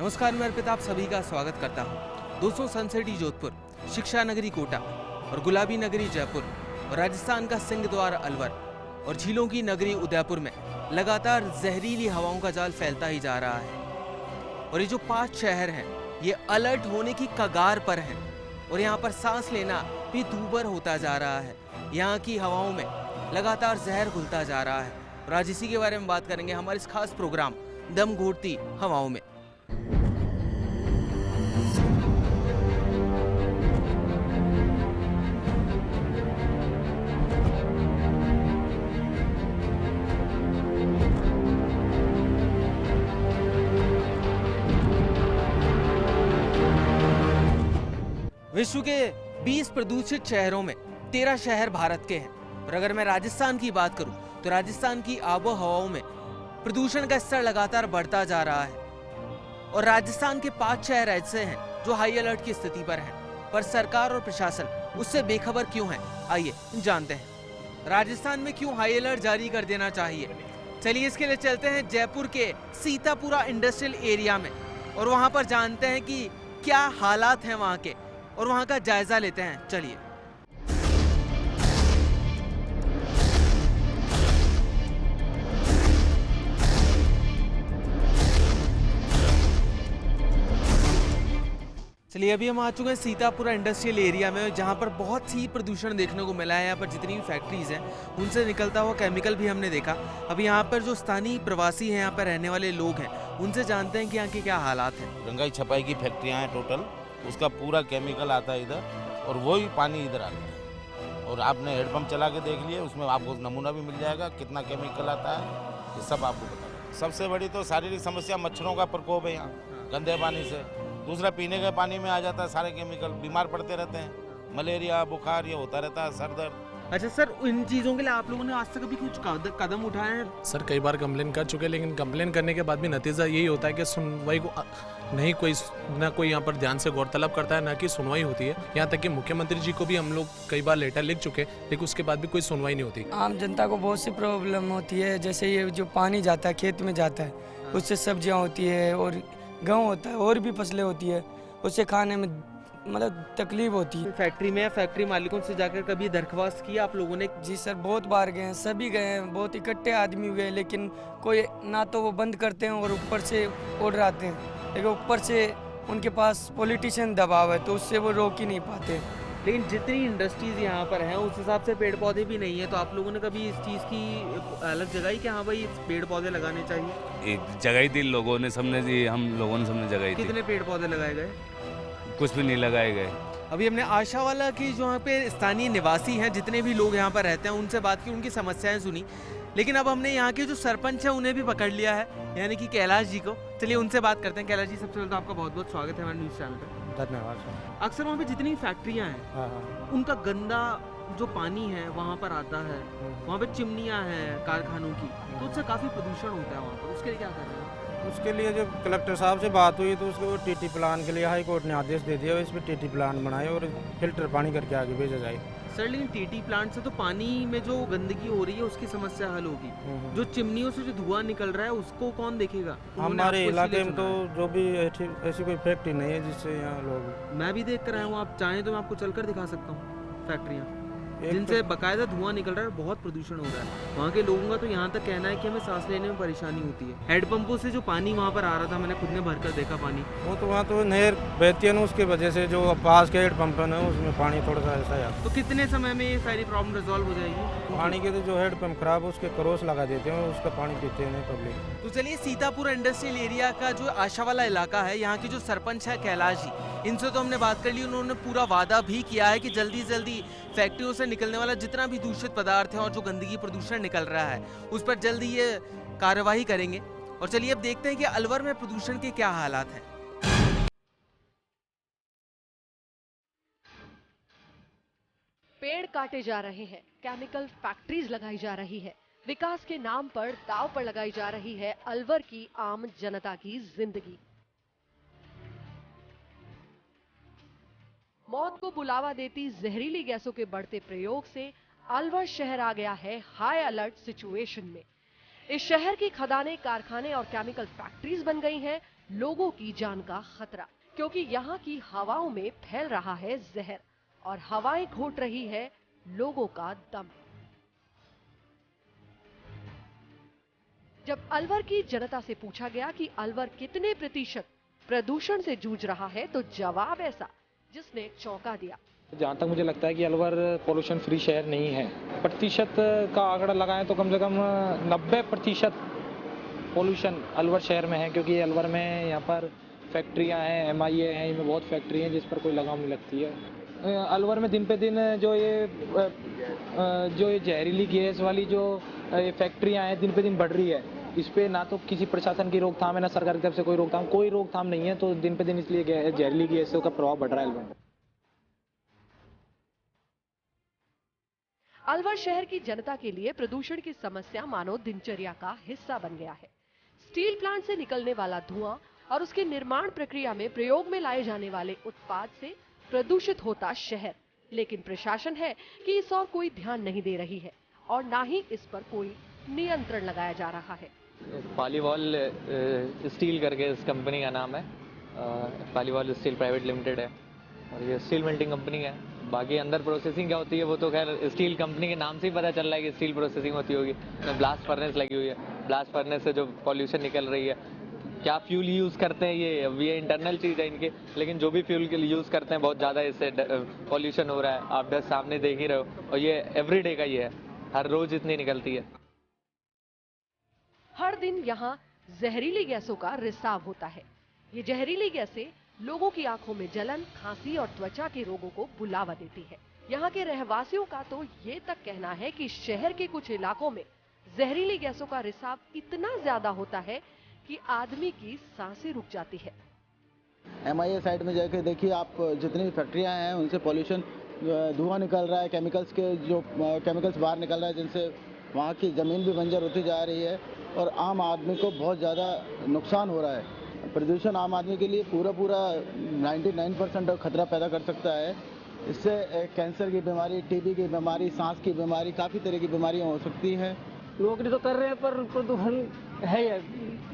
नमस्कार, मैं अर्पित आप सभी का स्वागत करता हूं। दोस्तों, सनसिटी जोधपुर, शिक्षा नगरी कोटा और गुलाबी नगरी जयपुर और राजस्थान का सिंह द्वार अलवर और झीलों की नगरी उदयपुर में लगातार जहरीली हवाओं का जाल फैलता ही जा रहा है। और ये जो 5 शहर हैं, ये अलर्ट होने की कगार पर हैं और यहाँ पर सांस लेना भी दूभर होता जा रहा है। यहाँ की हवाओं में लगातार जहर घुलता जा रहा है और आज इसी के बारे में बात करेंगे हमारे इस खास प्रोग्राम दम घोटती हवाओं में। विश्व के 20 प्रदूषित शहरों में 13 शहर भारत के हैं और अगर मैं राजस्थान की बात करूं तो राजस्थान की आबो हवाओं में प्रदूषण का स्तर लगातार बढ़ता जा रहा है और राजस्थान के 5 शहर ऐसे हैं जो हाई अलर्ट की स्थिति पर हैं, पर सरकार और प्रशासन उससे बेखबर क्यों है, आइए जानते हैं राजस्थान में क्यों हाई अलर्ट जारी कर देना चाहिए। चलिए इसके लिए चलते हैं जयपुर के सीतापुरा इंडस्ट्रियल एरिया में और वहां पर जानते हैं कि क्या हालात हैं वहां के और वहां का जायजा लेते हैं। चलिए अभी हम आ चुके हैं सीतापुरा इंडस्ट्रियल एरिया में, जहां पर बहुत सी प्रदूषण देखने को मिला है। यहाँ पर जितनी भी फैक्ट्रीज हैं उनसे निकलता हुआ केमिकल भी हमने देखा। अभी यहाँ पर जो स्थानीय प्रवासी हैं, यहाँ पर रहने वाले लोग हैं, उनसे जानते हैं कि यहाँ के क्या हालात हैं। रंगाई छपाई की फैक्ट्रियाँ हैं टोटल, उसका पूरा केमिकल आता है इधर और वही पानी इधर आता है। और आपने हेडपम्प चला के देख लिए, उसमें आपको नमूना भी मिल जाएगा कितना केमिकल आता है, ये सब आपको बताएगा। सबसे बड़ी तो शारीरिक समस्या मच्छरों का प्रकोप है यहाँ गंदे पानी से। दूसरा, पीने के पानी में आ जाता है सारे केमिकल, बीमार पड़ते रहते हैं, मलेरिया बुखार ये होता रहता है, सर दर्द। अच्छा सर, इन चीज़ों के लिए आप लोगों ने आज तक अभी कुछ कदम उठाए हैं? सर कई बार कंप्लेन कर चुके, लेकिन कंप्लेन करने के बाद भी नतीजा यही होता है कि सुनवाई को नहीं कोई यहाँ पर ध्यान से गौर तलब करता है, ना कि सुनवाई होती है। यहाँ तक कि मुख्यमंत्री जी को भी हम लोग कई बार लेटर लिख चुके, लेकिन उसके बाद भी कोई सुनवाई नहीं होती। आम जनता को बहुत सी प्रॉब्लम होती है, जैसे ये जो पानी जाता है खेत में जाता है, उससे सब्जियाँ होती है और गेहूँ होता है और भी फसलें होती है, उससे खाने में मतलब तकलीफ होती है। फैक्ट्री में या फैक्ट्री मालिकों से जाकर कभी दरख्वास्त की आप लोगों ने? जी सर, बहुत बार गए हैं, सभी गए हैं, बहुत इकट्ठे आदमी हुए, लेकिन कोई ना तो वो बंद करते हैं और ऊपर से ऑर्डर आते हैं, लेकिन ऊपर से उनके पास पॉलिटिशियन दबाव है तो उससे वो रोक ही नहीं पाते। लेकिन जितनी इंडस्ट्रीज यहाँ पर हैं उस हिसाब से पेड़ पौधे भी नहीं है, तो आप लोगों ने कभी इस चीज़ की अलग जगाई कि हाँ भाई पेड़ पौधे लगाने चाहिए? एक जगाई थी लोगों ने, सबने दी, हम लोगों ने सबने जगाई थी। कितने पेड़ पौधे लगाए गए? कुछ भी नहीं लगाए गए। अभी हमने आशावाला की जो यहाँ पे स्थानीय निवासी हैं, जितने भी लोग यहाँ पर रहते हैं, उनसे बात की, उनकी समस्याएं सुनी। लेकिन अब हमने यहाँ के जो सरपंच हैं उन्हें भी पकड़ लिया है, यानी कि कैलाश जी को। चलिए उनसे बात करते हैं। कैलाश जी, सबसे पहले तो आपका बहुत बहुत स्वागत है हमारे न्यूज़ चैनल पर। धन्यवाद। अक्सर वहाँ पे जितनी फैक्ट्रियाँ हैं उनका गंदा जो पानी है वहाँ पर आता है, वहाँ पे चिमनियाँ हैं कारखानों की, तो उससे काफ़ी प्रदूषण होता है वहाँ पर। उसके लिए क्या कर रहे हैं? उसके लिए जब कलेक्टर साहब से बात हुई तो उसको टीटी प्लान के लिए हाई कोर्ट ने आदेश दे दिया, इस पर टीटी प्लान बनाए और फिल्टर पानी करके आगे भेजा जाए। सर, लेकिन टीटी प्लांट से तो पानी में जो गंदगी हो रही है उसकी समस्या हल होगी, जो चिमनियों से जो धुआं निकल रहा है उसको कौन देखेगा? हमारे इलाके में तो जो भी ऐसी कोई फैक्ट्री नहीं है जिससे यहाँ लोग। मैं भी देख कर आया हूँ, आप चाहें तो मैं आपको चलकर दिखा सकता हूँ फैक्ट्रियाँ जिनसे बाकायदा धुआं निकल रहा है, बहुत प्रदूषण हो रहा है। वहाँ के लोगों का तो यहाँ तक कहना है कि हमें सांस लेने में परेशानी होती है। हेडपंपों से जो पानी वहाँ पर आ रहा था, मैंने खुद ने भरकर देखा पानी, वो तो वहाँ तो नहर बहती है ना, उसके वजह से जो पास के हेडपम्प है उसमें पानी थोड़ा सा ऐसा है। तो कितने समय में ये सारी प्रॉब्लम रिजॉल्व हो जाएगी? पानी के तो जो हेडपम्प खराब है उसके क्रॉस लगा देते हैं, उसका पानी पीते हैं पब्लिक। तो चलिए, सीतापुर इंडस्ट्रियल एरिया का जो आशावाला इलाका है, यहाँ की जो सरपंच है कैलाश जी, इनसे तो हमने बात कर ली। उन्होंने पूरा वादा भी किया है कि जल्दी से जल्दी फैक्ट्रियों से निकलने वाला जितना भी दूषित पदार्थ है और जो गंदगी प्रदूषण निकल रहा है उस पर जल्दी ये कार्यवाही करेंगे। और चलिए अब देखते हैं कि अलवर में प्रदूषण के क्या हालात हैं। पेड़ काटे जा रहे हैं, केमिकल फैक्ट्रीज लगाई जा रही है, विकास के नाम पर दांव पर लगाई जा रही है अलवर की आम जनता की जिंदगी। मौत को बुलावा देती जहरीली गैसों के बढ़ते प्रयोग से अलवर शहर आ गया है हाई अलर्ट सिचुएशन में। इस शहर की खदानें, कारखाने और केमिकल फैक्ट्रीज बन गई हैं लोगों की जान का खतरा, क्योंकि यहाँ की हवाओं में फैल रहा है जहर और हवाएं घोट रही है लोगों का दम। जब अलवर की जनता से पूछा गया कि अलवर कितने प्रतिशत प्रदूषण से जूझ रहा है, तो जवाब ऐसा जिसने चौंका दिया। जहाँ तक मुझे लगता है कि अलवर पोल्यूशन फ्री शहर नहीं है। प्रतिशत का आंकड़ा लगाएं तो कम से कम 90% पोल्यूशन अलवर शहर में है, क्योंकि अलवर में यहाँ पर फैक्ट्रियाँ हैं, MIA हैं, इनमें बहुत फैक्ट्री हैं जिस पर कोई लगाम नहीं लगती है। अलवर में दिन पे दिन जो ये जहरीली गैस वाली जो ये फैक्ट्रियाँ हैं दिन पे दिन बढ़ रही है। इस पे ना तो किसी प्रशासन की रोकथाम है, ना सरकार की तरफ से कोई रोकथाम नहीं है, तो दिन पे दिन इसलिए जहरीली गैसों का प्रभाव बढ़ रहा है अलवर में। अलवर शहर की जनता के लिए प्रदूषण की समस्या मानो दिनचर्या का हिस्सा बन गया है। स्टील प्लांट से निकलने वाला धुआं और उसकी निर्माण प्रक्रिया में प्रयोग में लाए जाने वाले उत्पाद से प्रदूषित होता शहर, लेकिन प्रशासन है कि इस और कोई ध्यान नहीं दे रही है और ना ही इस पर कोई नियंत्रण लगाया जा रहा है। पालीवाल स्टील करके इस कंपनी का नाम है। पालीवाल स्टील प्राइवेट लिमिटेड है और ये स्टील मेल्टिंग कंपनी है। बाकी अंदर प्रोसेसिंग क्या होती है वो तो खैर स्टील कंपनी के नाम से ही पता चल रहा है कि स्टील प्रोसेसिंग होती होगी। ब्लास्ट फर्नेस लगी हुई है, ब्लास्ट फर्नेस से जो पॉल्यूशन निकल रही है। क्या फ्यूल यूज़ करते हैं ये इंटरनल चीज़ है इनकी, लेकिन जो भी फ्यूल के यूज़ करते हैं बहुत ज़्यादा इससे पॉल्यूशन हो रहा है। आप डस्ट सामने देख ही रहे हो और ये एवरीडे का ही है, हर रोज इतनी निकलती है। हर दिन यहाँ जहरीली गैसों का रिसाव होता है। ये जहरीली गैसें लोगों की आंखों में जलन, खांसी और त्वचा के रोगों को बुलावा देती है। यहाँ के रहवासियों का तो ये तक कहना है कि शहर के कुछ इलाकों में जहरीली गैसों का रिसाव इतना ज्यादा होता है कि आदमी की सांसें रुक जाती है। MIA साइड में जाके देखिए आप, जितनी फैक्ट्रियां हैं उनसे पॉल्यूशन, धुआं निकल रहा है, केमिकल्स बाहर निकल रहा है, जिनसे वहाँ की ज़मीन भी बंजर होती जा रही है और आम आदमी को बहुत ज़्यादा नुकसान हो रहा है। प्रदूषण आम आदमी के लिए पूरा 99% खतरा पैदा कर सकता है। इससे कैंसर की बीमारी, TB की बीमारी, सांस की बीमारी, काफ़ी तरह की बीमारियां हो सकती हैं। नौकरी तो कर रहे हैं पर प्रदूषण है,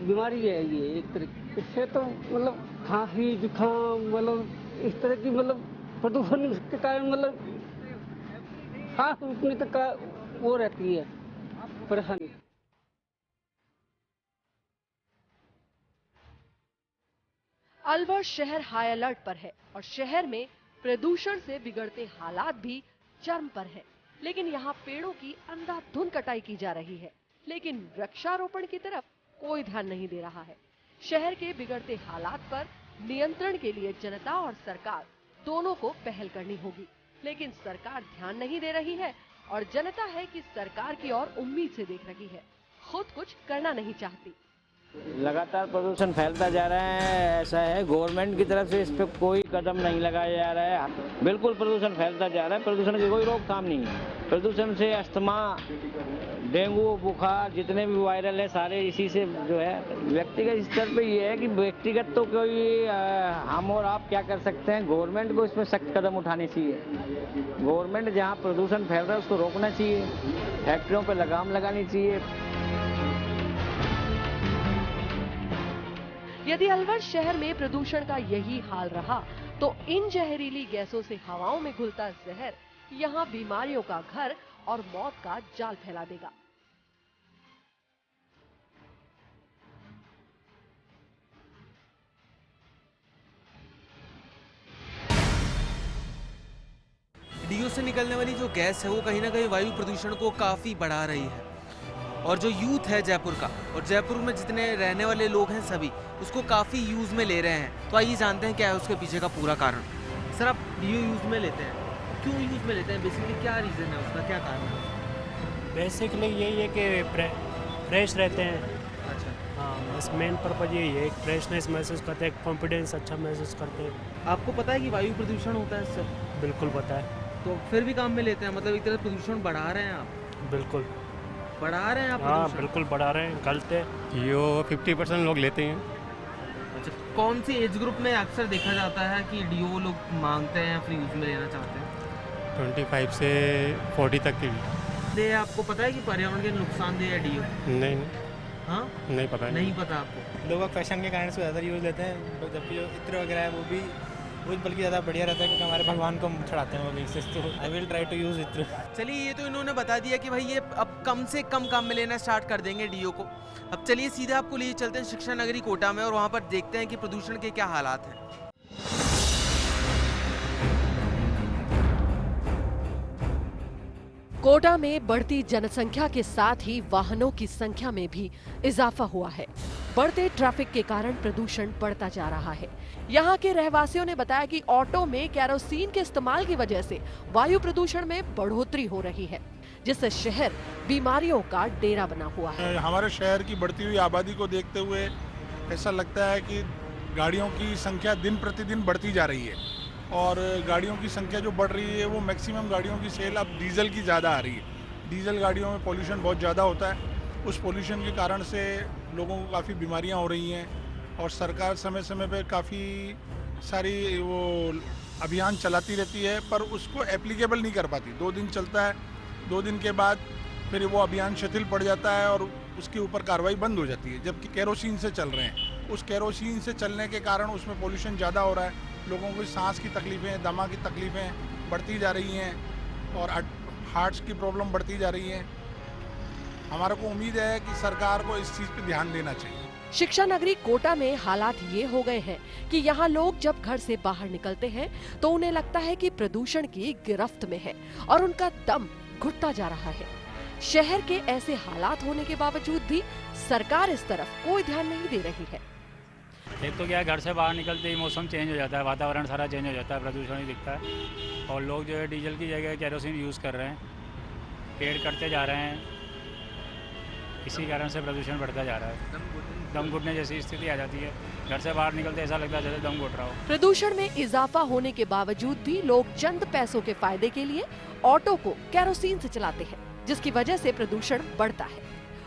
बीमारी है ये एक तरह। इससे तो मतलब खांसी, जुकाम, मतलब इस तरह की प्रदूषण के कारण सांस रुकने तक का वो रहती है परेशानी। अलवर शहर हाई अलर्ट पर है और शहर में प्रदूषण से बिगड़ते हालात भी चरम पर है। लेकिन यहाँ पेड़ों की अंधाधुंध कटाई की जा रही है, लेकिन वृक्षारोपण की तरफ कोई ध्यान नहीं दे रहा है। शहर के बिगड़ते हालात पर नियंत्रण के लिए जनता और सरकार दोनों को पहल करनी होगी, लेकिन सरकार ध्यान नहीं दे रही है और जनता है कि सरकार की ओर उम्मीद से देख रही है, खुद कुछ करना नहीं चाहती। लगातार प्रदूषण फैलता जा रहा है, ऐसा है गवर्नमेंट की तरफ से इस पे कोई कदम नहीं लगाया जा रहा है। बिल्कुल प्रदूषण फैलता जा रहा है, प्रदूषण की कोई रोकथाम नहीं है। प्रदूषण से अस्थमा, डेंगू, बुखार, जितने भी वायरल है सारे इसी से जो है। व्यक्तिगत स्तर पे ये है कि व्यक्तिगत तो कोई हम और आप क्या कर सकते हैं, गवर्नमेंट को इसमें सख्त कदम उठाने चाहिए। गवर्नमेंट जहाँ प्रदूषण फैल रहा है उसको रोकना चाहिए, फैक्ट्रियों पर लगाम लगानी चाहिए। यदि अलवर शहर में प्रदूषण का यही हाल रहा तो इन जहरीली गैसों से हवाओं में घुलता जहर यहाँ बीमारियों का घर और मौत का जाल फैला देगा। डीओ से निकलने वाली जो गैस है वो कहीं ना कहीं वायु प्रदूषण को काफी बढ़ा रही है और जो यूथ है जयपुर का और जयपुर में जितने रहने वाले लोग हैं सभी उसको काफ़ी यूज़ में ले रहे हैं। तो आइए जानते हैं क्या है उसके पीछे का पूरा कारण। सर, आप डीओ यूज़ में लेते हैं, क्यों यूज़ में लेते हैं? बेसिकली क्या रीज़न है उसका, क्या कारण है? बेसिकली यही है कि फ्रेश रहते हैं। अच्छा, हाँ, बस मेन पर्पज यही है, फ्रेशनेस महसूस करते हैं, कॉन्फिडेंस अच्छा महसूस करते हैं। आपको पता है कि वायु प्रदूषण होता है इससे? बिल्कुल पता है। तो फिर भी काम में लेते हैं, मतलब एक तरह प्रदूषण बढ़ा रहे हैं आप? बिल्कुल बढ़ा रहे हैं आप? हाँ बिल्कुल बढ़ा रहे हैं, गलत है। यो 50% लोग लेते हैं। अच्छा, कौन सी एज ग्रुप में अक्सर देखा जाता है कि डीओ लोग मांगते हैं या फ्री यूज में लेना चाहते हैं? 25 से 40 तक की भी। आपको पता है कि पर्यावरण के नुकसानदेह है डीओ? नहीं। हाँ नहीं पता नहीं पता आपको? लोग फैशन के कारण से ज़्यादा यूज़ लेते हैं, जबकि जो इत्र वगैरह है वो भी बल्कि ज़्यादा बढ़िया रहता है, क्योंकि हमारे भगवान को हम चढ़ाते हैं वो भी, तो I will try to use इत्र। चलिए, ये तो इन्होंने बता दिया कि भाई ये अब कम से कम काम में लेना स्टार्ट कर देंगे डीओ को। अब चलिए सीधे आपको लिए चलते हैं शिक्षा नगरी कोटा में और वहाँ पर देखते हैं कि प्रदूषण के क्या हालात हैं। कोटा में बढ़ती जनसंख्या के साथ ही वाहनों की संख्या में भी इजाफा हुआ है। बढ़ते ट्रैफिक के कारण प्रदूषण बढ़ता जा रहा है। यहाँ के रहवासियों ने बताया कि ऑटो में केरोसिन के इस्तेमाल की वजह से वायु प्रदूषण में बढ़ोतरी हो रही है, जिससे शहर बीमारियों का डेरा बना हुआ है। हमारे शहर की बढ़ती हुई आबादी को देखते हुए ऐसा लगता है कि गाड़ियों की संख्या दिन प्रतिदिन बढ़ती जा रही है, और गाड़ियों की संख्या जो बढ़ रही है वो मैक्सिमम गाड़ियों की सेल अब डीजल की ज़्यादा आ रही है। डीजल गाड़ियों में पोल्यूशन बहुत ज़्यादा होता है, उस पोल्यूशन के कारण से लोगों को काफ़ी बीमारियां हो रही हैं, और सरकार समय समय पे काफ़ी सारी वो अभियान चलाती रहती है, पर उसको एप्लीकेबल नहीं कर पाती। 2 दिन चलता है, 2 दिन के बाद फिर वो अभियान शिथिल पड़ जाता है और उसके ऊपर कार्रवाई बंद हो जाती है। जबकि केरोसिन से चल रहे हैं, उस केरोसिन से चलने के कारण उसमें पोल्यूशन ज़्यादा हो रहा है, लोगों को सांस की तकलीफ़ें, दमा की तकलीफ़ें बढ़ती जा रही हैं, और हार्ट्स की प्रॉब्लम बढ़ती जा रही हैं। हमारे को उम्मीद है कि सरकार को इस चीज़ पे ध्यान देना चाहिए। शिक्षा नगरी कोटा में हालात ये हो गए हैं कि यहाँ लोग जब घर से बाहर निकलते हैं तो उन्हें लगता है कि प्रदूषण की गिरफ्त में है और उनका दम घुटता जा रहा है। शहर के ऐसे हालात होने के बावजूद भी सरकार इस तरफ कोई ध्यान नहीं दे रही है। एक तो क्या है, घर से बाहर निकलते ही मौसम चेंज हो जाता है, वातावरण सारा चेंज हो जाता है, प्रदूषण ही दिखता है, और लोग जो है डीजल की जगह केरोसिन यूज़ कर रहे हैं, पेड़ कटते जा रहे हैं, इसी कारण से प्रदूषण बढ़ता जा रहा है। दम घुटने जैसी स्थिति आ जाती है, घर से बाहर निकलते ऐसा लगता है जैसे दम घुट रहा हो। प्रदूषण में इजाफा होने के बावजूद भी लोग चंद पैसों के फायदे के लिए ऑटो को केरोसिन से चलाते हैं, जिसकी वजह से प्रदूषण बढ़ता है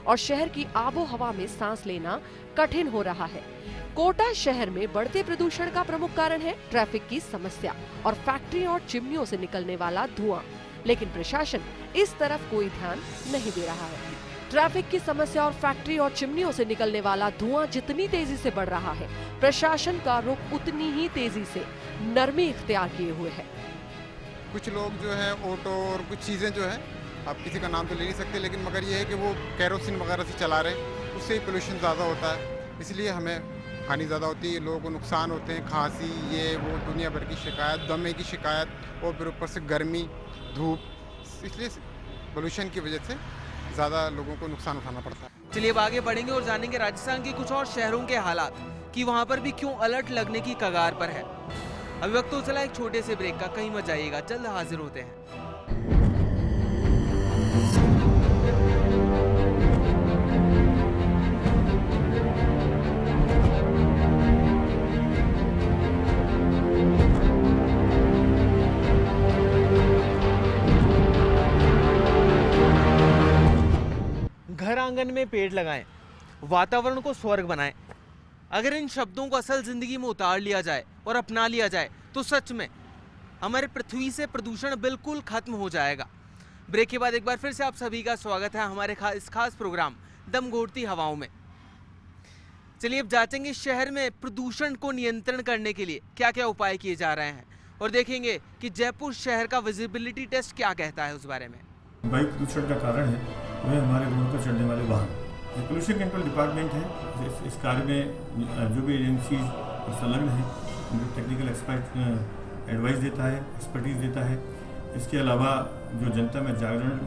और शहर की आबो हवा में सांस लेना कठिन हो रहा है। कोटा शहर में बढ़ते प्रदूषण का प्रमुख कारण है ट्रैफिक की समस्या और फैक्ट्रियों और चिमनियों से निकलने वाला धुआं, लेकिन प्रशासन इस तरफ कोई ध्यान नहीं दे रहा है। ट्रैफिक की समस्या और फैक्ट्री और चिमनियों से निकलने वाला धुआं जितनी तेजी से बढ़ रहा है, प्रशासन का रुख उतनी ही तेजी से नरमी इख्तियार किए हुए है। कुछ लोग जो है ऑटो और कुछ चीज़ें जो है, आप किसी का नाम तो ले नहीं सकते, लेकिन मगर ये है कि वो केरोसिन वगैरह से चला रहे हैं, उससे ही पोल्यूशन ज़्यादा होता है, इसलिए हमें हानि ज़्यादा होती है, लोगों को नुकसान होते हैं, खांसी, ये वो दुनिया भर की शिकायत, दमे की शिकायत, और फिर ऊपर से गर्मी, धूप, इसलिए पोल्यूशन की वजह से ज़्यादा लोगों को नुकसान उठाना पड़ता है। चलिए अब आगे बढ़ेंगे और जानेंगे राजस्थान के कुछ और शहरों के हालात कि वहाँ पर भी क्यों अलर्ट लगने की कगार पर है। अभी वक्त तो चला एक छोटे से ब्रेक का, कहीं मत जाइएगा, जल्द हाजिर होते हैं। घर आंगन में पेड़ लगाएं, वातावरण को स्वर्ग बनाएं। अगर इन शब्दों को असल जिंदगी में उतार लिया जाए और अपना लिया जाए तो सच में हमारे पृथ्वी से प्रदूषण बिल्कुल खत्म हो जाएगा। ब्रेक के बाद एक बार फिर से आप सभी का स्वागत है हमारे इस खास प्रोग्राम दम घोटती हवाओं में। चलिए अब जांचेंगे शहर में प्रदूषण को नियंत्रण करने के लिए क्या क्या उपाय किए जा रहे हैं और देखेंगे कि जयपुर शहर का विजिबिलिटी टेस्ट क्या कहता है उस बारे में। वायु प्रदूषण का कारण है वह हमारे रोड पर चलने वाले वाहन। पोल्यूशन कंट्रोल डिपार्टमेंट है, इस कार्य में जो भी एजेंसी संलग्न है उनको टेक्निकल एक्सपर्ट एडवाइस देता है, एक्सपर्टीज देता है। इसके अलावा जो जनता में जागरण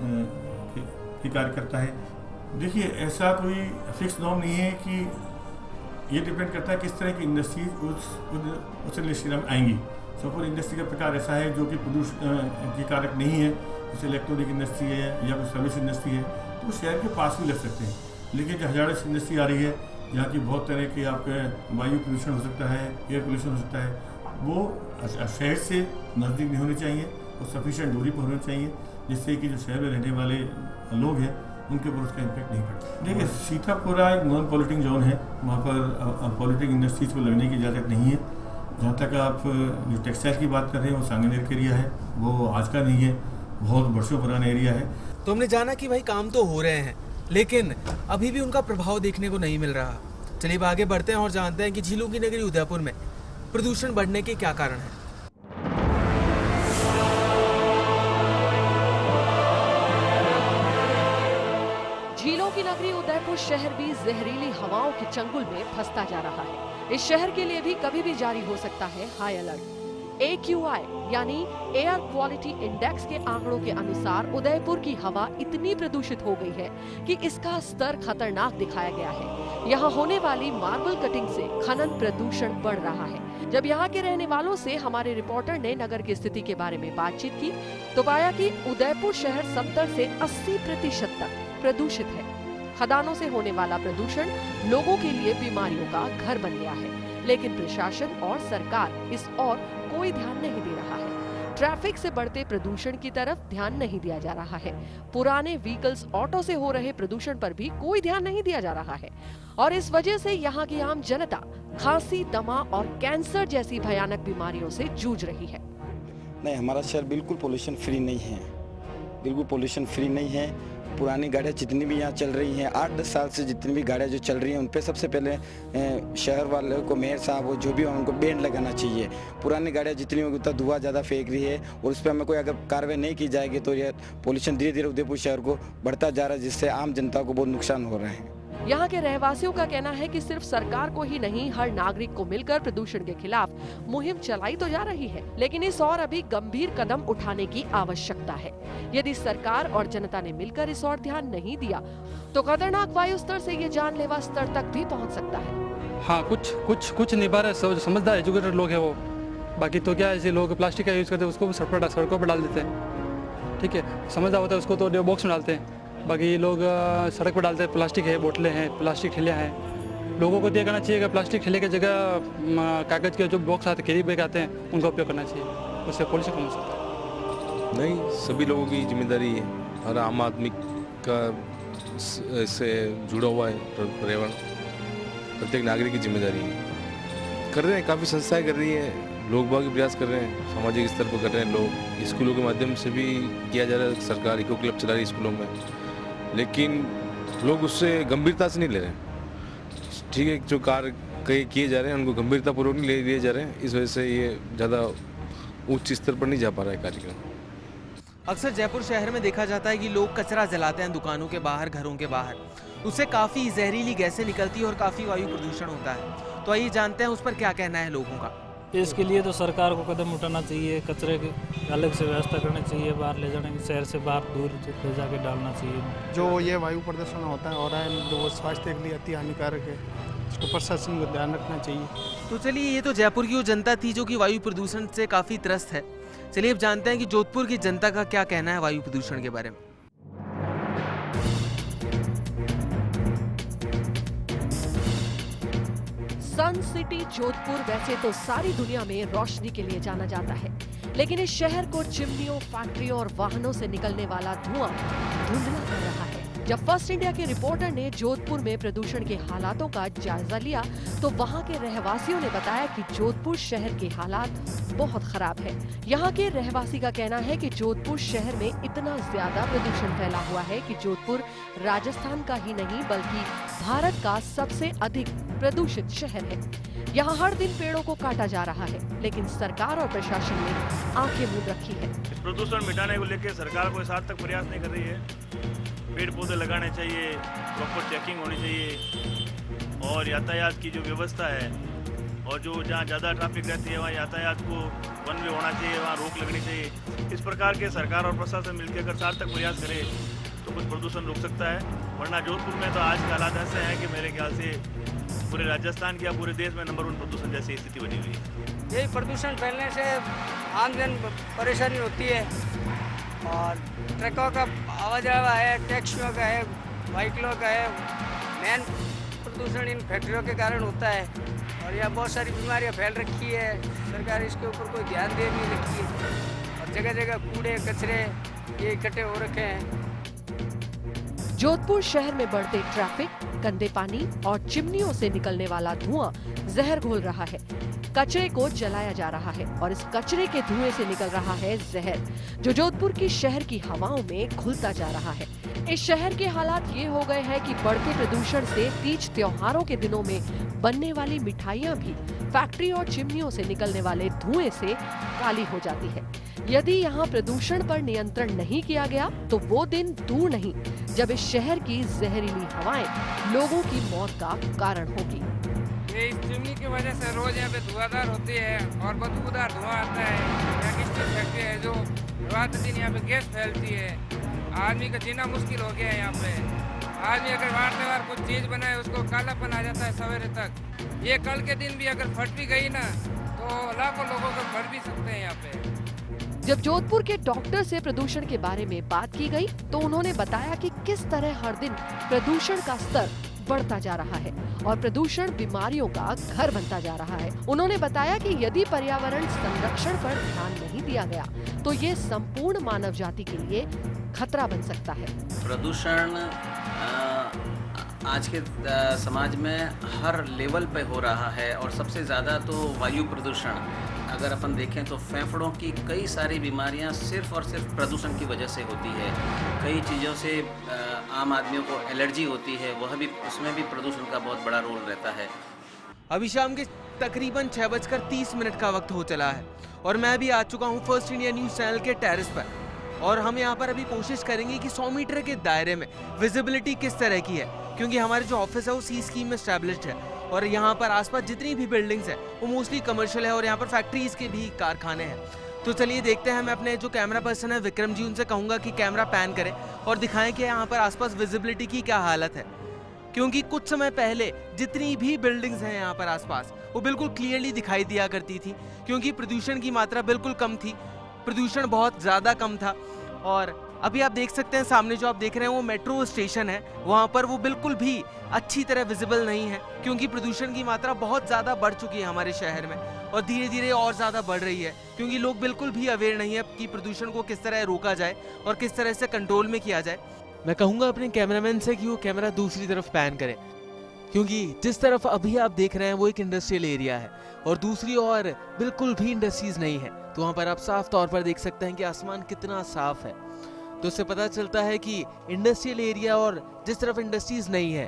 की कार्य करता है। देखिए, ऐसा कोई फिक्स नॉर्म नहीं है कि ये डिपेंड करता है किस तरह की इंडस्ट्रीज उस इंडस्ट्री में आएंगी। सपोज इंडस्ट्री का प्रकार ऐसा है जो कि प्रदूषण की कारक नहीं है, जैसे इलेक्ट्रॉनिक इंडस्ट्री है या कोई सर्विस इंडस्ट्री है, तो शहर के पास भी लग सकते हैं। लेकिन जो हजार्डस इंडस्ट्री आ रही है, यहाँ की बहुत तरह के आपके वायु प्रदूषण हो सकता है, एयर पोल्यूशन हो सकता है, वो शहर से नज़दीक नहीं होनी चाहिए और सफिशिएंट दूरी पर होनी चाहिए, जिससे कि जो शहर में रहने वाले लोग हैं उनके ऊपर उसका इम्पैक्ट नहीं पड़ता। देखिए, सीतापुरा एक नॉन पॉल्यूटिंग जोन है, वहाँ पर पॉल्यूटिंग इंडस्ट्रीज को लगने की इजाज़त नहीं है। जहाँ तक आप जो टेक्सटाइल की बात कर रहे हैं वो सांगनेर का एरिया है, वो आज का नहीं है, बहुत वर्षों पुराना एरिया है। तो हमने जाना कि भाई काम तो हो रहे हैं, लेकिन अभी भी उनका प्रभाव देखने को नहीं मिल रहा। चलिए अब आगे बढ़ते हैं और जानते हैं कि झीलों की नगरी उदयपुर में प्रदूषण बढ़ने के क्या कारण हैं। झीलों की नगरी उदयपुर शहर भी जहरीली हवाओं के चंगुल में फंसता जा रहा है। इस शहर के लिए भी कभी भी जारी हो सकता है हाई अलर्ट। AQI यानी एयर क्वालिटी इंडेक्स के आंकड़ों के अनुसार उदयपुर की हवा इतनी प्रदूषित हो गई है कि इसका स्तर खतरनाक दिखाया गया है। यहाँ होने वाली मार्बल कटिंग से खनन प्रदूषण बढ़ रहा है। जब यहाँ के रहने वालों से हमारे रिपोर्टर ने नगर की स्थिति के बारे में बातचीत की तो पाया कि उदयपुर शहर 70 से 80% तक प्रदूषित है। खदानों से होने वाला प्रदूषण लोगों के लिए बीमारियों का घर बन गया है, लेकिन प्रशासन और सरकार इस ओर कोई ध्यान नहीं दे रहा है। ट्रैफिक से बढ़ते प्रदूषण की तरफ ध्यान नहीं दिया जा रहा है। पुराने व्हीकल्स ऑटो से हो रहे प्रदूषण पर भी कोई ध्यान नहीं दिया जा रहा है और इस वजह से यहाँ की आम जनता खांसी, दमा और कैंसर जैसी भयानक बीमारियों से जूझ रही है। नहीं, हमारा शहर बिल्कुल पोल्यूशन फ्री नहीं है, बिल्कुल पोल्यूशन फ्री नहीं है। पुरानी गाड़ियाँ जितनी भी यहाँ चल रही हैं, 8-10 साल से जितनी भी गाड़ियाँ जो चल रही हैं उन पे सबसे पहले शहर वालों को, मेयर साहब हो जो भी हो, उनको बैन लगाना चाहिए। पुरानी गाड़ियाँ जितनी होगी उतना धुआं ज़्यादा फेंक रही है और उस पर हमें कोई अगर कार्रवाई नहीं की जाएगी तो ये पोल्यूशन धीरे धीरे उदयपुर शहर को बढ़ता जा रहा है, जिससे आम जनता को बहुत नुकसान हो रहा है। यहाँ के रहवासियों का कहना है कि सिर्फ सरकार को ही नहीं, हर नागरिक को मिलकर प्रदूषण के खिलाफ मुहिम चलाई तो जा रही है, लेकिन इस और अभी गंभीर कदम उठाने की आवश्यकता है। यदि सरकार और जनता ने मिलकर इस और ध्यान नहीं दिया तो खतरनाक वायु स्तर से ये जानलेवा स्तर तक भी पहुँच सकता है। हाँ, कुछ नहीं पा रहे, समझदार एजुकेटेड लोग है वो। बाकी तो क्या, ऐसे लोग प्लास्टिक का यूज करते हैं, उसको सड़कों पर डाल देते हैं। ठीक है, समझदार होता है उसको तो बॉक्स में डालते हैं। बाकी लोग सड़क पर डालते हैं, प्लास्टिक है, बोतलें हैं, प्लास्टिक थैलियाँ हैं। लोगों को दिया करना चाहिए कि प्लास्टिक थैले की जगह कागज़ के जो बॉक्स आते, कैरी बैग आते हैं, उनका उपयोग करना चाहिए, उससे पॉल्यूशन कम हो सकता है। नहीं, सभी लोगों की जिम्मेदारी है, हर आम आदमी का इससे जुड़ा हुआ है पर्यावरण, प्रत्येक नागरिक की जिम्मेदारी है। कर रहे हैं, काफ़ी संस्थाएं कर रही हैं, लोग बाग प्रयास कर रहे हैं, सामाजिक स्तर पर कर रहे हैं लोग। स्कूलों के माध्यम से भी किया जा रहा है, सरकार इको क्लब चला रही है स्कूलों में, लेकिन लोग उससे गंभीरता से नहीं ले रहे हैं। ठीक है, जो कार्य किए जा रहे हैं उनको गंभीरतापूर्वक नहीं ले लिए जा रहे हैं, इस वजह से ये ज़्यादा उच्च स्तर पर नहीं जा पा रहा है कार्यक्रम। अक्सर जयपुर शहर में देखा जाता है कि लोग कचरा जलाते हैं दुकानों के बाहर, घरों के बाहर, उससे काफ़ी जहरीली गैसें निकलती है और काफ़ी वायु प्रदूषण होता है। तो आइए जानते हैं उस पर क्या कहना है लोगों का। इसके लिए तो सरकार को कदम उठाना चाहिए, कचरे की अलग से व्यवस्था करनी चाहिए, बाहर ले जाने की, शहर से बाहर दूर ले जाके डालना चाहिए। जो ये वायु प्रदूषण होता है हो रहा है, जो स्वास्थ्य के लिए अति हानिकारक है, इसको प्रशासन को ध्यान रखना चाहिए। तो चलिए, ये तो जयपुर की वो जनता थी जो कि वायु प्रदूषण से काफ़ी त्रस्त है। चलिए अब जानते हैं कि जोधपुर की जनता का क्या कहना है वायु प्रदूषण के बारे में। सन सिटी जोधपुर वैसे तो सारी दुनिया में रोशनी के लिए जाना जाता है, लेकिन इस शहर को चिमनियों, फैक्ट्रियों और वाहनों से निकलने वाला धुआं धुंधला कर रहा है। जब फर्स्ट इंडिया के रिपोर्टर ने जोधपुर में प्रदूषण के हालातों का जायजा लिया तो वहां के रहवासियों ने बताया कि जोधपुर शहर के हालात बहुत खराब है। यहाँ के रहवासी का कहना है कि जोधपुर शहर में इतना ज्यादा प्रदूषण फैला हुआ है कि जोधपुर राजस्थान का ही नहीं बल्कि भारत का सबसे अधिक प्रदूषित शहर है। यहाँ हर दिन पेड़ों को काटा जा रहा है, लेकिन सरकार और प्रशासन ने आंखें मूंद रखी है। प्रदूषण मिटाने को लेकर सरकार कोई साथ तक प्रयास नहीं कर रही है। पेड़ पौधे लगाने चाहिए, प्रॉपर चेकिंग होनी चाहिए और यातायात की जो व्यवस्था है और जो जहाँ ज़्यादा ट्रैफिक रहती है वहाँ यातायात को वन वे होना चाहिए, वहाँ रोक लगनी चाहिए। इस प्रकार के सरकार और प्रशासन मिलकर अगर साथ तक प्रयास करे तो कुछ प्रदूषण रुक सकता है, वरना जोधपुर में तो आज के हालात ऐसे हैं कि मेरे ख्याल से पूरे राजस्थान की या पूरे देश में नंबर 1 प्रदूषण जैसी स्थिति बनी हुई है। यही प्रदूषण फैलने से आमजन परेशानी होती है और ट्रकों का आवाजाही है, टैक्सियों का है, व्हीकलों का है। मेन प्रदूषण इन फैक्ट्रियों के कारण होता है और यहाँ बहुत सारी बीमारियाँ फैल रखी है। सरकार इसके ऊपर कोई ध्यान दे नहीं रखी है और जगह जगह कूड़े कचरे ये इकट्ठे हो रखे हैं। जोधपुर शहर में बढ़ते ट्रैफिक, गंदे पानी और चिमनियों से निकलने वाला धुआं जहर घोल रहा है। कचरे को जलाया जा रहा है और इस कचरे के धुएं से निकल रहा है जहर, जो जोधपुर की शहर की हवाओं में घुलता जा रहा है। इस शहर के हालात ये हो गए हैं कि बढ़ते प्रदूषण से तीज त्योहारों के दिनों में बनने वाली मिठाइयां भी फैक्ट्री और चिमनियों से निकलने वाले धुएं से काली हो जाती है। यदि यहाँ प्रदूषण पर नियंत्रण नहीं किया गया तो वो दिन दूर नहीं जब इस शहर की जहरीली हवाएं लोगों की मौत का कारण होगी। ये इस चिमनी की वजह से रोज यहाँ पे धुआंधार होती है और बदबूदार धुआं आता है। यहाँ की स्टील फैक्ट्री है जो रात दिन यहाँ पे गैस फैलती है। आदमी का जीना मुश्किल हो गया है यहाँ पे। आदमी अगर वार त्योहार कुछ चीज बनाए उसको कालापन आ जाता है सवेरे तक। ये कल के दिन भी अगर फट भी गई ना तो लाखों लोगों को मर भी सकते हैं यहाँ पे। जब जोधपुर के डॉक्टर से प्रदूषण के बारे में बात की गई तो उन्होंने बताया कि किस तरह हर दिन प्रदूषण का स्तर बढ़ता जा रहा है और प्रदूषण बीमारियों का घर बनता जा रहा है। उन्होंने बताया कि यदि पर्यावरण संरक्षण पर ध्यान नहीं दिया गया तो ये संपूर्ण मानव जाति के लिए खतरा बन सकता है। प्रदूषण आज के समाज में हर लेवल पे हो रहा है और सबसे ज़्यादा तो वायु प्रदूषण। अगर अपन देखें तो फेफड़ों की कई सारी बीमारियां सिर्फ और सिर्फ प्रदूषण की वजह से होती है। कई चीज़ों से आम आदमियों को एलर्जी होती है, वह भी उसमें भी प्रदूषण का बहुत बड़ा रोल रहता है। अभी शाम के तकरीबन 6:30 का वक्त हो चला है और मैं भी आ चुका हूँ फर्स्ट इंडिया न्यूज़ चैनल के टेरेस पर और हम यहाँ पर अभी कोशिश करेंगे कि 100 मीटर के दायरे में विजिबिलिटी किस तरह की है, क्योंकि हमारे जो ऑफिस है वो सी स्कीम में एस्टैब्लिश्ड है और यहाँ पर आसपास जितनी भी बिल्डिंग्स है वो मोस्टली कमर्शियल है और यहाँ पर फैक्ट्रीज के भी कारखाने हैं। तो चलिए देखते हैं, मैं अपने जो कैमरा पर्सन है विक्रम जी उनसे कहूँगा कि कैमरा पैन करें और दिखाएं कि यहाँ पर आसपास विजिबिलिटी की क्या हालत है, क्योंकि कुछ समय पहले जितनी भी बिल्डिंग्स हैं यहाँ पर आसपास वो बिल्कुल क्लियरली दिखाई दिया करती थी, क्योंकि प्रदूषण की मात्रा बिल्कुल कम थी, प्रदूषण बहुत ज़्यादा कम था। और अभी आप देख सकते हैं सामने जो आप देख रहे हैं वो मेट्रो स्टेशन है, वहाँ पर वो बिल्कुल भी अच्छी तरह विजिबल नहीं है, क्योंकि प्रदूषण की मात्रा बहुत ज़्यादा बढ़ चुकी है हमारे शहर में और धीरे धीरे और ज़्यादा बढ़ रही है, क्योंकि लोग बिल्कुल भी अवेयर नहीं है कि प्रदूषण को किस तरह रोका जाए और किस तरह से कंट्रोल में किया जाए। मैं कहूँगा अपने कैमरामैन से कि वो कैमरा दूसरी तरफ पैन करें, क्योंकि जिस तरफ अभी आप देख रहे हैं वो एक इंडस्ट्रियल एरिया है और दूसरी ओर बिल्कुल भी इंडस्ट्रीज नहीं है। तो वहाँ पर आप साफ तौर पर देख सकते हैं कि आसमान कितना साफ है, तो उससे पता चलता है कि इंडस्ट्रियल एरिया और जिस तरफ इंडस्ट्रीज नहीं है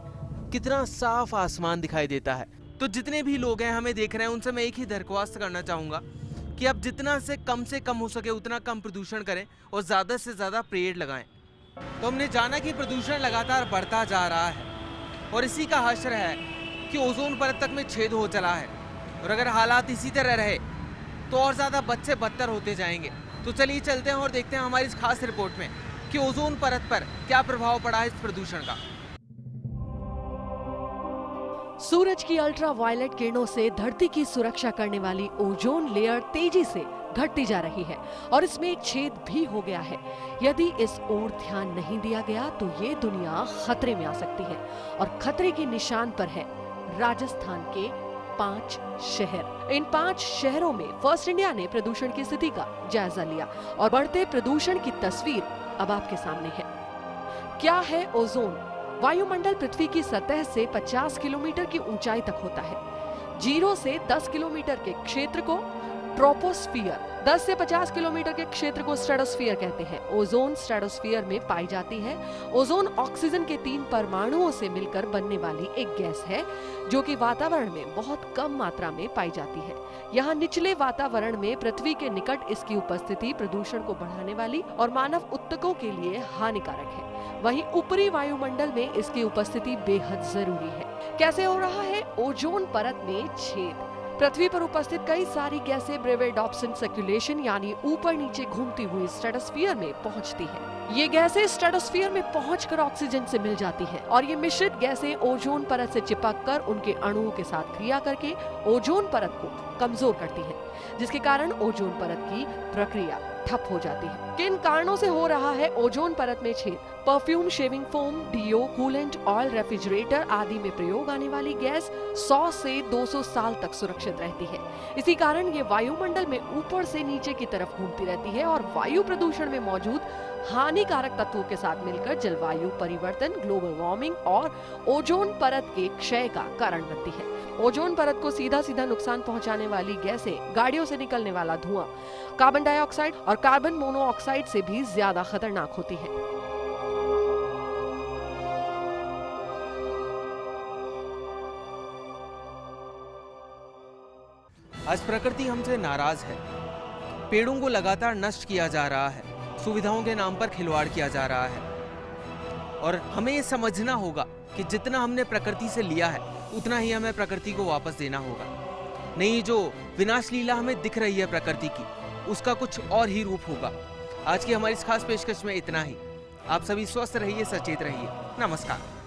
कितना साफ आसमान दिखाई देता है। तो जितने भी लोग हैं हमें देख रहे हैं उनसे मैं एक ही दरख्वास्त करना चाहूँगा कि आप जितना से कम हो सके उतना कम प्रदूषण करें और ज़्यादा से ज़्यादा पेड़ लगाएं। तो हमने जाना कि प्रदूषण लगातार बढ़ता जा रहा है और इसी का हश्र है कि ओजोन परत तक में छेद हो चला है और अगर हालात इसी तरह रहे तो और ज़्यादा बद से बदतर होते जाएंगे। तो चलिए चलते हैं और देखते हैं हमारी इस खास रिपोर्ट में कि ओजोन परत पर क्या प्रभाव पड़ा है इस प्रदूषण का। सूरज की अल्ट्रावायलेट किरणों से धरती की सुरक्षा करने वाली ओजोन लेयर तेजी से घटती जा रही है और इसमें एक छेद भी हो गया है। यदि इस ओर ध्यान नहीं दिया गया तो ये दुनिया खतरे में आ सकती है और खतरे के निशान पर है राजस्थान के 5 शहर। इन 5 शहरों में फर्स्ट इंडिया ने प्रदूषण की स्थिति का जायजा लिया और बढ़ते प्रदूषण की तस्वीर अब आपके सामने है। क्या है ओजोन? वायुमंडल पृथ्वी की सतह से 50 किलोमीटर की ऊंचाई तक होता है। 0 से 10 किलोमीटर के क्षेत्र को ट्रोपोस्फियर, 10 से 50 किलोमीटर के क्षेत्र को स्ट्रेटोस्फियर कहते हैं। ओजोन स्ट्रेटोस्फियर में पाई जाती है। ओजोन ऑक्सीजन के 3 परमाणुओं से मिलकर बनने वाली एक गैस है जो कि वातावरण में बहुत कम मात्रा में पाई जाती है। यहाँ निचले वातावरण में पृथ्वी के निकट इसकी उपस्थिति प्रदूषण को बढ़ाने वाली और मानव उत्तकों के लिए हानिकारक है। वहीं ऊपरी वायुमंडल में इसकी उपस्थिति बेहद जरूरी है। कैसे हो रहा है ओजोन परत में छेद? पृथ्वी पर उपस्थित कई सारी गैसें ब्रेवियर डॉप्सन सर्कुलेशन यानी ऊपर नीचे घूमती हुई स्ट्रेटोस्फियर में पहुंचती हैं। ये गैसें स्ट्रेटोस्फियर में पहुंचकर ऑक्सीजन से मिल जाती हैं और ये मिश्रित गैसें ओजोन परत से चिपककर उनके अणुओं के साथ क्रिया करके ओजोन परत को कमजोर करती हैं, जिसके कारण ओजोन परत की प्रक्रिया ठप हो जाती है। किन कारणों से हो रहा है ओजोन परत में छेद? Perfume, shaving foam, deo, coolant, oil, refrigerator आदि में प्रयोग आने वाली गैस 100 से 200 साल तक सुरक्षित रहती है। इसी कारण ये वायुमंडल में ऊपर से नीचे की तरफ घूमती रहती है और वायु प्रदूषण में मौजूद हानिकारक तत्वों के साथ मिलकर जलवायु परिवर्तन, ग्लोबल वार्मिंग और ओजोन परत के क्षय का कारण बनती है। ओजोन परत को सीधा सीधा नुकसान पहुंचाने वाली गैसें, गाड़ियों से निकलने वाला धुआं, कार्बन डाइऑक्साइड और कार्बन मोनोऑक्साइड से भी ज्यादा खतरनाक होती है। आज प्रकृति हमसे नाराज है। पेड़ों को लगातार नष्ट किया जा रहा है, सुविधाओं के नाम पर खिलवाड़ किया जा रहा है और हमें ये समझना होगा कि जितना हमने प्रकृति से लिया है उतना ही हमें प्रकृति को वापस देना होगा। नहीं, जो विनाश लीला हमें दिख रही है प्रकृति की, उसका कुछ और ही रूप होगा। आज की हमारी इस खास पेशकश में इतना ही। आप सभी स्वस्थ रहिए, सचेत रहिए। नमस्कार।